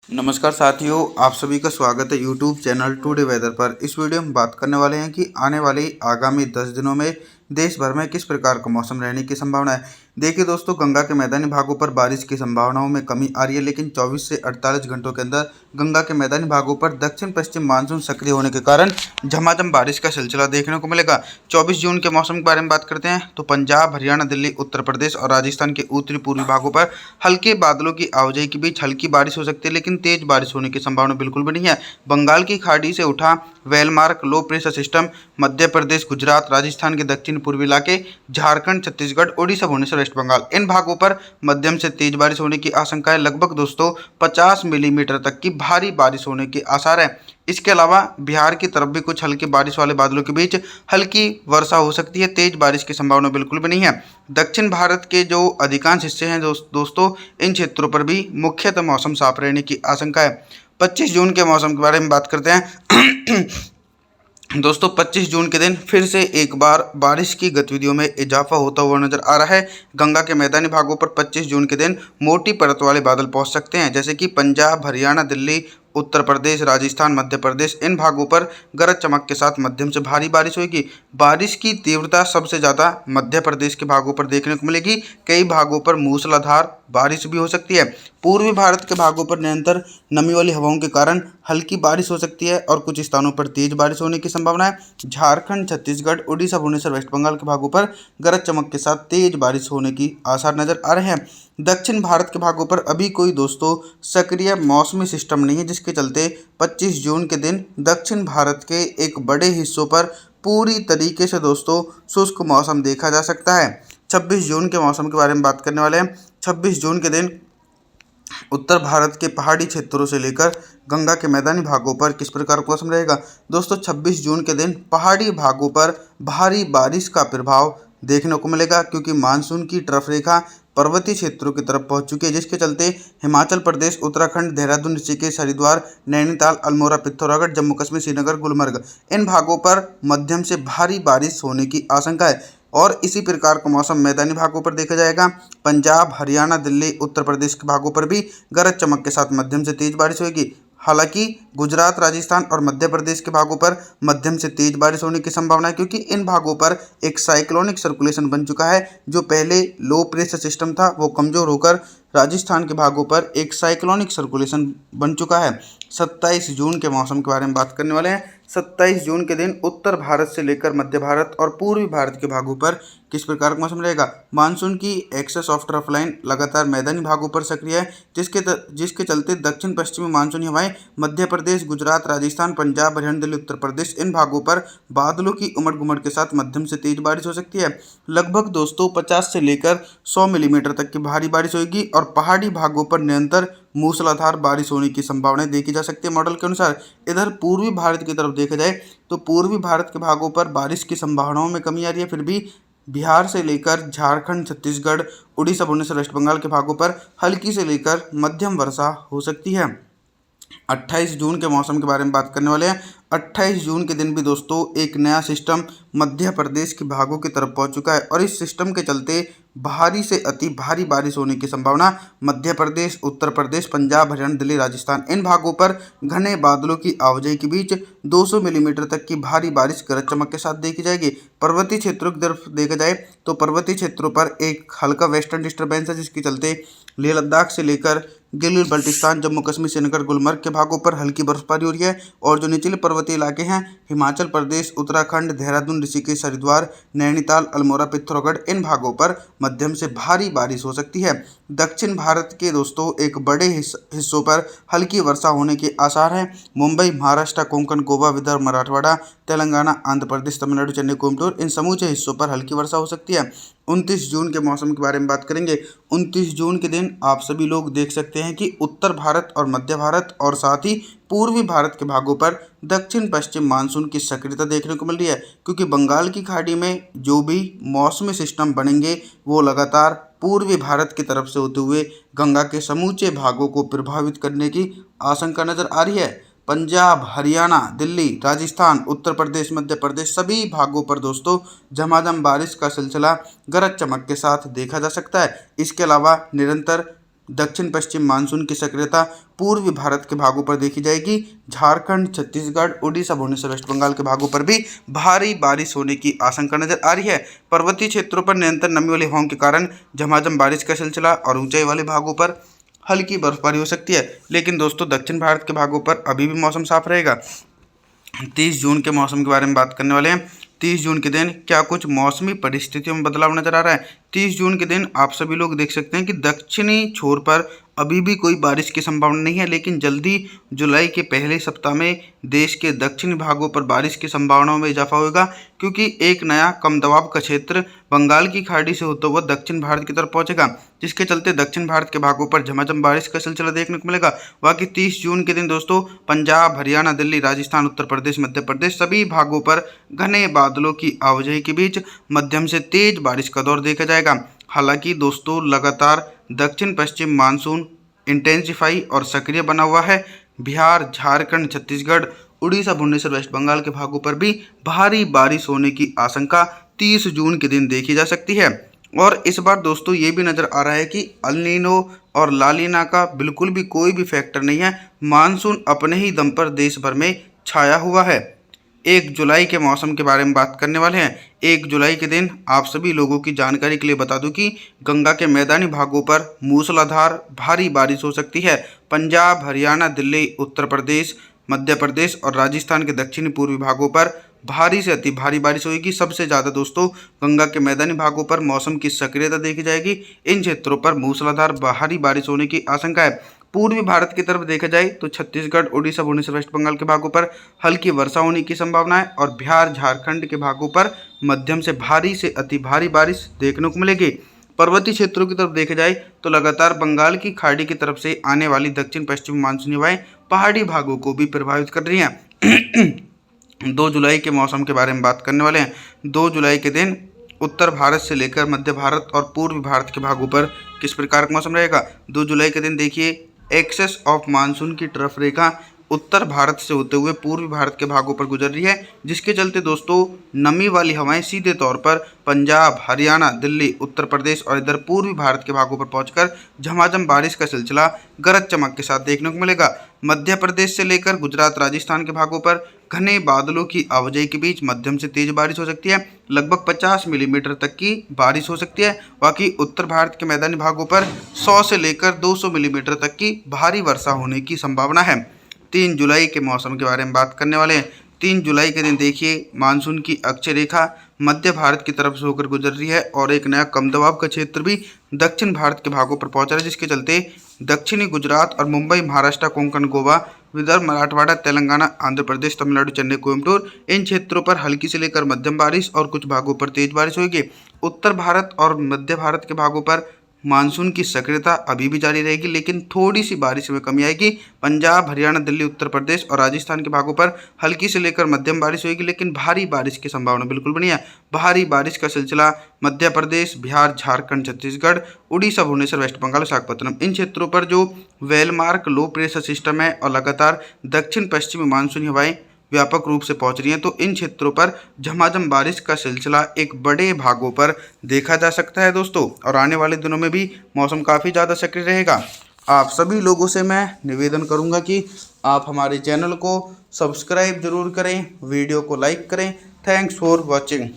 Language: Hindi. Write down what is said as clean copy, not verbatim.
नमस्कार साथियों, आप सभी का स्वागत है यूट्यूब चैनल टुडे वेदर पर। इस वीडियो में बात करने वाले हैं कि आने वाले आगामी 10 दिनों में देश भर में किस प्रकार का मौसम रहने की संभावना है। देखिए दोस्तों, गंगा के मैदानी भागों पर बारिश की संभावनाओं में कमी आ रही है, लेकिन 24 से 48 घंटों के अंदर गंगा के मैदानी भागों पर दक्षिण पश्चिम मानसून सक्रिय होने के कारण झमाझम बारिश का सिलसिला देखने को मिलेगा। 24 जून के मौसम के बारे में बात करते हैं तो पंजाब, हरियाणा, दिल्ली, उत्तर प्रदेश और राजस्थान के उत्तरी पूर्वी भागों पर हल्के बादलों की आवाजाही के बीच हल्की बारिश हो सकती है, लेकिन तेज बारिश होने की संभावना बिल्कुल भी नहीं है। बंगाल की खाड़ी से उठा well-marked low pressure system Madhya Pradesh, Gujarat, Rajasthan के दक्षिण पूर्वी इलाके, झारखंड, छत्तीसगढ़, ओडिशा, भुवनेश्वर, वेस्ट बंगाल, इन भागों पर मध्यम से तेज बारिश होने की आशंका है। लगभग दोस्तों 50 मिलीमीटर तक की भारी बारिश होने के आसार है। इसके अलावा बिहार की तरफ भी कुछ हल्की बारिश वाले बादलों के बीच हल्की वर्षा हो सकती है। तेज बारिश की संभावना बिल्कुल भी नहीं है। दक्षिण भारत के जो अधिकांश हिस्से हैं दोस्तों, इन क्षेत्रों पर भी मुख्यतः मौसम साफ रहने की आशंका है। 25 जून के मौसम के बारे में बात करते हैं दोस्तों 25 जून के दिन फिर से एक बार बारिश की गतिविधियों में इजाफा होता हुआ नजर आ रहा है। गंगा के मैदानी भागों पर 25 जून के दिन मोटी परत वाले बादल पहुंच सकते हैं, जैसे कि पंजाब, हरियाणा, दिल्ली, उत्तर प्रदेश, राजस्थान, मध्य प्रदेश, इन भागों पर गरज चमक के साथ मध्यम से भारी बारिश होगी। बारिश की तीव्रता सबसे ज़्यादा मध्य प्रदेश के भागों पर देखने को मिलेगी। कई भागों पर मूसलाधार बारिश भी हो सकती है। पूर्वी भारत के भागों पर निरंतर नमी वाली हवाओं के कारण हल्की बारिश हो सकती है और कुछ स्थानों पर तेज बारिश होने की संभावना है। झारखंड, छत्तीसगढ़, ओडिशा, भुवनेश्वर, वेस्ट बंगाल के भागों पर गरज चमक के साथ तेज बारिश होने की आसार नजर आ रहे हैं। दक्षिण भारत के भागों पर अभी कोई दोस्तों सक्रिय मौसमी सिस्टम नहीं है, जिसके चलते 25 जून के दिन दक्षिण भारत के एक बड़े हिस्सों पर पूरी तरीके से दोस्तों शुष्क मौसम देखा जा सकता है। 26 जून के मौसम के बारे में बात करने वाले हैं। 26 जून के दिन उत्तर भारत के पहाड़ी क्षेत्रों से लेकर गंगा के मैदानी भागों पर किस प्रकार का मौसम रहेगा। दोस्तों 26 जून के दिन पहाड़ी भागों पर भारी बारिश का प्रभाव देखने को मिलेगा, क्योंकि मानसून की तरफ रेखा पर्वतीय क्षेत्रों की तरफ पहुंच चुकी है, जिसके चलते हिमाचल प्रदेश, उत्तराखंड, देहरादून, ऋषिकेश, हरिद्वार, नैनीताल, अल्मोड़ा, पिथौरागढ़, जम्मू कश्मीर, श्रीनगर, गुलमर्ग, इन भागों पर मध्यम से भारी बारिश होने की आशंका है। और इसी प्रकार का मौसम मैदानी भागों पर देखा जाएगा। पंजाब, हरियाणा, दिल्ली, उत्तर प्रदेश के भागों पर भी गरज चमक के साथ मध्यम से तेज बारिश होगी। हालांकि गुजरात, राजस्थान और मध्य प्रदेश के भागों पर मध्यम से तेज बारिश होने की संभावना है, क्योंकि इन भागों पर एक साइक्लोनिक सर्कुलेशन बन चुका है। जो पहले लो प्रेशर सिस्टम था वो कमजोर होकर राजस्थान के भागों पर एक साइक्लोनिक सर्कुलेशन बन चुका है। 27 जून के मौसम के बारे में बात करने वाले हैं। 27 जून के दिन उत्तर भारत से लेकर मध्य भारत और पूर्वी भारत के भागों पर किस प्रकार का मौसम रहेगा। मानसून की एक्सेस ऑफ ट्रफ लाइन लगातार मैदानी भागों पर सक्रिय है, जिसके चलते दक्षिण पश्चिमी मानसूनी हवाएं मध्य प्रदेश, गुजरात, राजस्थान, पंजाब, हरियाणा, दिल्ली, उत्तर प्रदेश, इन भागों पर बादलों की उमड़ घुमड़ के साथ मध्यम से तेज बारिश हो सकती है। लगभग दोस्तों 50 से लेकर 100 मिलीमीटर तक की भारी बारिश होगी और पहाड़ी भागों पर निरंतर मूसलाधार बारिश होने की संभावनाएं देखी जा सकती है मॉडल के अनुसार। इधर पूर्वी भारत की तरफ देखा जाए तो पूर्वी भारत के भागों पर बारिश की संभावनाओं में कमी आ रही है, फिर भी बिहार से लेकर झारखंड, छत्तीसगढ़, उड़ीसा, भुवनेश्वर, वेस्ट बंगाल के भागों पर हल्की से लेकर मध्यम वर्षा हो सकती है। 28 जून के मौसम के बारे में बात करने वाले हैं। 28 जून के दिन भी दोस्तों एक नया सिस्टम मध्य प्रदेश के भागों की तरफ पहुंच चुका है और इस सिस्टम के चलते भारी से अति भारी बारिश होने की संभावना मध्य प्रदेश, उत्तर प्रदेश, पंजाब, हरियाणा, दिल्ली, राजस्थान, इन भागों पर घने बादलों की आवाजाही के बीच 200 मिलीमीटर तक की भारी बारिश गरज चमक के साथ देखी जाएगी। पर्वतीय क्षेत्रों की तरफ देखा जाए तो पर्वतीय क्षेत्रों पर एक हल्का वेस्टर्न डिस्टर्बेंस है, जिसके चलते लेह लद्दाख से लेकर गिलगित बल्टिस्तान, जम्मू कश्मीर, श्रीनगर, गुलमर्ग के भागों पर हल्की बर्फबारी हो रही है। और जो निचले पर्वतीय इलाके हैं हिमाचल प्रदेश, उत्तराखंड, देहरादून, ऋषिकेश, हरिद्वार, नैनीताल, अल्मोड़ा, पिथौरागढ़, इन भागों पर मध्यम से भारी बारिश हो सकती है। दक्षिण भारत के दोस्तों एक बड़े हिस्सों पर हल्की वर्षा होने के आसार हैं। मुंबई, महाराष्ट्र, कोंकण, गोवा, विदर्भ, मराठवाड़ा, तेलंगाना, आंध्र प्रदेश, तमिलनाडु, चेन्नई, कोयम्बटूर, इन समूचे हिस्सों पर हल्की वर्षा हो सकती है। 29 जून के मौसम के बारे में बात करेंगे। 29 जून के दिन आप सभी लोग देख सकते हैं कि उत्तर भारत और मध्य भारत और साथ ही पूर्वी भारत के भागों पर दक्षिण पश्चिम मानसून की सक्रियता देखने को मिल रही है, क्योंकि बंगाल की खाड़ी में जो भी मौसमी सिस्टम बनेंगे वो लगातार पूर्वी भारत की तरफ से होते हुए गंगा के समूचे भागों को प्रभावित करने की आशंका नजर आ रही है। पंजाब, हरियाणा, दिल्ली, राजस्थान, उत्तर प्रदेश, मध्य प्रदेश, सभी भागों पर दोस्तों झमाझम बारिश का सिलसिला गरज चमक के साथ देखा जा सकता है। इसके अलावा निरंतर दक्षिण पश्चिम मानसून की सक्रियता पूर्वी भारत के भागों पर देखी जाएगी। झारखंड, छत्तीसगढ़, उड़ीसा, भुवनेश्वर, वेस्ट बंगाल के भागों पर भी भारी बारिश होने की आशंका नजर आ रही है। पर्वतीय क्षेत्रों पर निरंतर नमी वाली हवाओं के कारण झमाझम बारिश का सिलसिला और ऊंचाई वाले भागों पर हल्की बर्फबारी हो सकती है। लेकिन दोस्तों दक्षिण भारत के भागों पर अभी भी मौसम साफ रहेगा। 30 जून के मौसम के बारे में बात करने वाले हैं। 30 जून के दिन क्या कुछ मौसमी परिस्थितियों में बदलाव नजर आ रहा है। 30 जून के दिन आप सभी लोग देख सकते हैं कि दक्षिणी छोर पर अभी भी कोई बारिश की संभावना नहीं है, लेकिन जल्दी जुलाई के पहले सप्ताह में देश के दक्षिणी भागों पर बारिश की संभावनाओं में इजाफा होगा, क्योंकि एक नया कम दबाव का क्षेत्र बंगाल की खाड़ी से होता हुआ दक्षिण भारत की तरफ पहुंचेगा, जिसके चलते दक्षिण भारत के भागों पर झमाझम बारिश का सिलसिला देखने को मिलेगा। बाकी 30 जून के दिन दोस्तों पंजाब, हरियाणा, दिल्ली, राजस्थान, उत्तर प्रदेश, मध्य प्रदेश सभी भागों पर घने बादलों की आवाजाही के बीच मध्यम से तेज बारिश का दौर देखा जाएगा। हालांकि दोस्तों लगातार दक्षिण पश्चिम मानसून इंटेंसिफाई और सक्रिय बना हुआ है। बिहार, झारखंड, छत्तीसगढ़, उड़ीसा, भुवनेश्वर, वेस्ट बंगाल के भागों पर भी भारी बारिश होने की आशंका 30 जून के दिन देखी जा सकती है। और इस बार दोस्तों ये भी नज़र आ रहा है कि अल नीनो और ला लीना का बिल्कुल भी कोई भी फैक्टर नहीं है। मानसून अपने ही दम पर देश भर में छाया हुआ है। 1 जुलाई के मौसम के बारे में बात करने वाले हैं। 1 जुलाई के दिन आप सभी लोगों की जानकारी के लिए बता दूं कि गंगा के मैदानी भागों पर मूसलाधार भारी बारिश हो सकती है। पंजाब, हरियाणा, दिल्ली, उत्तर प्रदेश, मध्य प्रदेश और राजस्थान के दक्षिणी पूर्वी भागों पर भारी से अति भारी बारिश होगी। सबसे ज़्यादा दोस्तों गंगा के मैदानी भागों पर मौसम की सक्रियता देखी जाएगी। इन क्षेत्रों पर मूसलाधार भारी बारिश होने की आशंका है। पूर्वी भारत की तरफ देखा जाए तो छत्तीसगढ़, उड़ीसा, भुवनेश्वर, वेस्ट बंगाल के भागों पर हल्की वर्षा होने की संभावना है और बिहार, झारखंड के भागों पर मध्यम से भारी से अति भारी बारिश देखने को मिलेगी। पर्वतीय क्षेत्रों की तरफ देखा जाए तो लगातार बंगाल की खाड़ी की तरफ से आने वाली दक्षिण पश्चिमी मानसूनी हवाएं पहाड़ी भागों को भी प्रभावित कर रही हैं। 2 जुलाई के मौसम के बारे में बात करने वाले हैं। 2 जुलाई के दिन उत्तर भारत से लेकर मध्य भारत और पूर्वी भारत के भागों पर किस प्रकार का मौसम रहेगा। 2 जुलाई के दिन देखिए एक्सेस ऑफ मानसून की ट्रफ रेखा उत्तर भारत से होते हुए पूर्वी भारत के भागों पर गुजर रही है, जिसके चलते दोस्तों नमी वाली हवाएं सीधे तौर पर पंजाब, हरियाणा, दिल्ली, उत्तर प्रदेश और इधर पूर्वी भारत के भागों पर पहुंचकर झमाझम बारिश का सिलसिला गरज चमक के साथ देखने को मिलेगा। मध्य प्रदेश से लेकर गुजरात, राजस्थान के भागों पर घने बादलों की आवाजाही के बीच मध्यम से तेज बारिश हो सकती है। लगभग 50 मिलीमीटर तक की बारिश हो सकती है। बाकी उत्तर भारत के मैदानी भागों पर 100 से लेकर 200 मिलीमीटर तक की भारी वर्षा होने की संभावना है। 3 जुलाई के मौसम के बारे में बात करने वाले हैं। 3 जुलाई के दिन देखिए मानसून की अक्षय रेखा मध्य भारत की तरफ से होकर गुजर रही है और एक नया कम दबाव का क्षेत्र भी दक्षिण भारत के भागों पर पहुंच रहा है, जिसके चलते दक्षिणी गुजरात और मुंबई, महाराष्ट्र, कोंकण, गोवा, विदर्भ, मराठवाड़ा, तेलंगाना, आंध्र प्रदेश, तमिलनाडु, चेन्नई, कोयम्बटूर इन क्षेत्रों पर हल्की से लेकर मध्यम बारिश और कुछ भागों पर तेज बारिश होगी। उत्तर भारत और मध्य भारत के भागों पर मानसून की सक्रियता अभी भी जारी रहेगी, लेकिन थोड़ी सी बारिश में कमी आएगी। पंजाब, हरियाणा, दिल्ली, उत्तर प्रदेश और राजस्थान के भागों पर हल्की से लेकर मध्यम बारिश होगी, लेकिन भारी बारिश की संभावना बिल्कुल भी नहीं है। भारी बारिश का सिलसिला मध्य प्रदेश, बिहार, झारखंड, छत्तीसगढ़, उड़ीसा, भुवनेश्वर, वेस्ट बंगाल, विशाखापत्तनम इन क्षेत्रों पर जो वेलमार्क लो प्रेशर सिस्टम है और लगातार दक्षिण पश्चिमी मानसूनी हवाएं व्यापक रूप से पहुंच रही हैं, तो इन क्षेत्रों पर झमाझम बारिश का सिलसिला एक बड़े भागों पर देखा जा सकता है दोस्तों। और आने वाले दिनों में भी मौसम काफ़ी ज़्यादा सक्रिय रहेगा। आप सभी लोगों से मैं निवेदन करूंगा कि आप हमारे चैनल को सब्सक्राइब जरूर करें, वीडियो को लाइक करें। Thanks for watching.